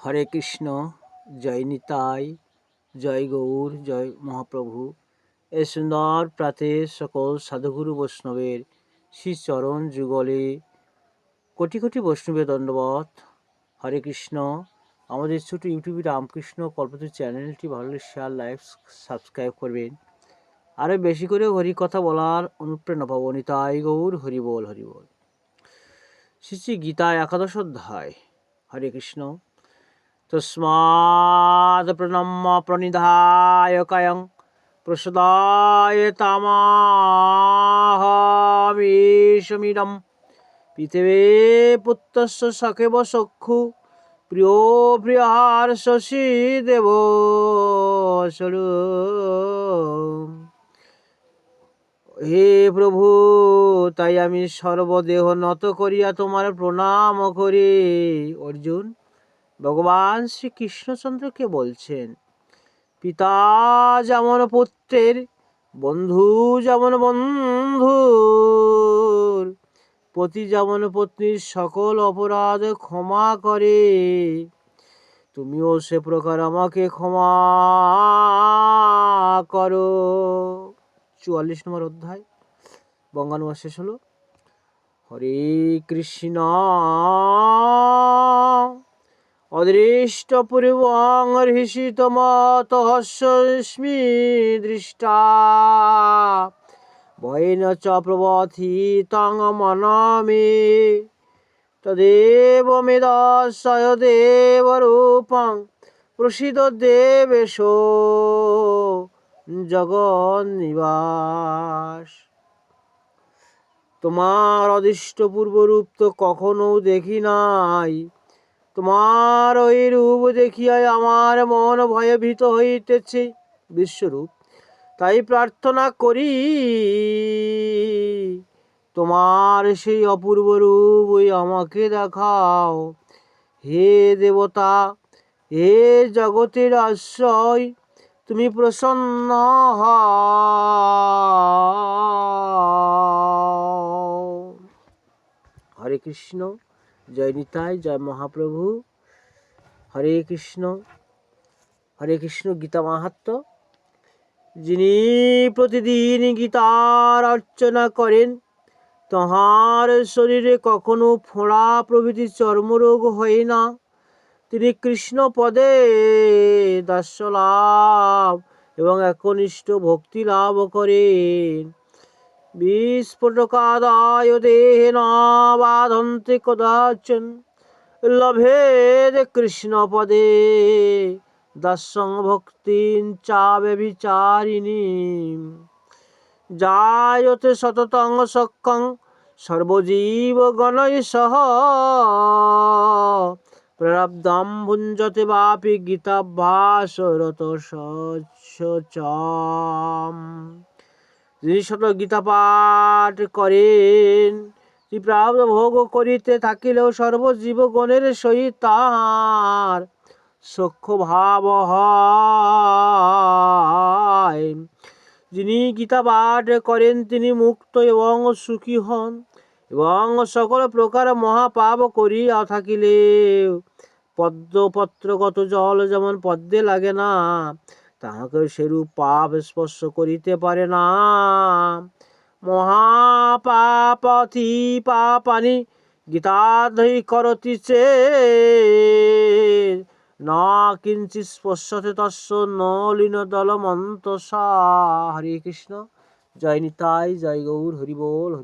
হরে কৃষ্ণ, জয় নিতাই, জয় গৌর, জয় মহাপ্রভু। এই সুন্দর প্রাতে সকল সাধুগুরু বৈষ্ণবের শ্রী চরণ যুগলে কোটি কোটি বৈষ্ণবের দণ্ডবত। হরে কৃষ্ণ। আমাদের ছোট ইউটিউবে রামকৃষ্ণ কল্পতরু চ্যানেলটি ভালো লাগলে শেয়ার, লাইক, সাবস্ক্রাইব করবেন। আরও বেশি করে হরি কথা বলার অনুপ্রেরণা পাবো। নিতাই গৌর, হরি বল, হরি বল। শ্রী শ্রী গীতা একাদশ অধ্যায়। হরে কৃষ্ণ। তস্মাৎ প্রণম্য প্রণিধায় কায়ং প্রসদায় তামাহমিষমিদম পৃথিবী পুত্রস্য সখেব সক্ষু প্রিয় প্রিয়ার শশী দেব সরু। হে প্রভু, তাই আমি সর্বদেহ নত করিয়া তোমার প্রণাম করি। অর্জুন ভগবান শ্রীকৃষ্ণচন্দ্রকে বলছেন, পিতা যেমন পুত্রের, বন্ধু যেমন বন্ধুর, পতি যেমন পত্নীর সকল অপরাধ ক্ষমা করে, তুমিও সে প্রকার আমাকে ক্ষমা করো। 44 নম্বর অধ্যায় বঙ্গানুবাদ শেষ হলো। হরে কৃষ্ণ। অদৃষ্ট পূর্বং হৃষিতমতস্মি দৃষ্টা ভয়েন চ প্রবথিতং মনমে তদেব মে দর্শয় দেবরূপং প্রসীদ দেবেশ জগন্নিবাস। তোমার অদৃষ্ট পূর্বরূপ তো কখনো দেখি নাই। তোমার ওই রূপ দেখিয়াই আমার মন ভয়ভীত হইতেছে। বিশ্বরূপ, তাই প্রার্থনা করি তোমার সেই অপূর্ব রূপ আমাকে দেখাও। হে দেবতা, হে জগতের আশ্রয়, তুমি প্রসন্ন হও। হরে কৃষ্ণ, জয় নিতাই, জয় মহাপ্রভু। হরে কৃষ্ণ। হরে কৃষ্ণ। গীতা মাহাত্ম্য। যিনি প্রতিদিন গীতার অর্চনা করেন, তাহার শরীরে কখনো ফোঁড়া প্রভৃতি চর্মরোগ হয় না। তিনি কৃষ্ণ পদে দাস্য লাভ এবং একনিষ্ঠ ভক্তি লাভ করেন। বিস্ফোটকাদায় দেহেন বাধন্তে কদাচন লভেদ কৃষ্ণ পদে দাস্যং ভক্তিং চা ব্যভিচারিণী। জায়তে সততং সখ্যং সর্বজীবগণৈ সহ প্রারব্ধং ভুঞ্জতে বাপি গীতাভ্যাসরত সচ্ছচাম। যিনি শত গীতা পাঠ করেন, তিনি প্রারব্ধ ভোগ করিতে থাকিলেও সর্বজীবগণের সহিত তাঁহার সখ্য ভাব হয়। যিনি গীতা পাঠ করেন, তিনি মুক্ত এবং সুখী হন, এবং সকল প্রকার মহাপাপ করিয়া থাকিলেও পদ্মপত্রগত জল যেমন পদ্মে লাগে না, তাহাকে সেরূপ পাপ স্পর্শ করিতে পারে না। মহাপাপাতি পাপানি গীতাধৈ করতি চেৎ না কিঞ্চিৎ স্পর্শতে তস্য নলিনদলমন্তসা। হরে কৃষ্ণ। জয় নিতাই, জয় গৌর, হরি বল, হরি বল।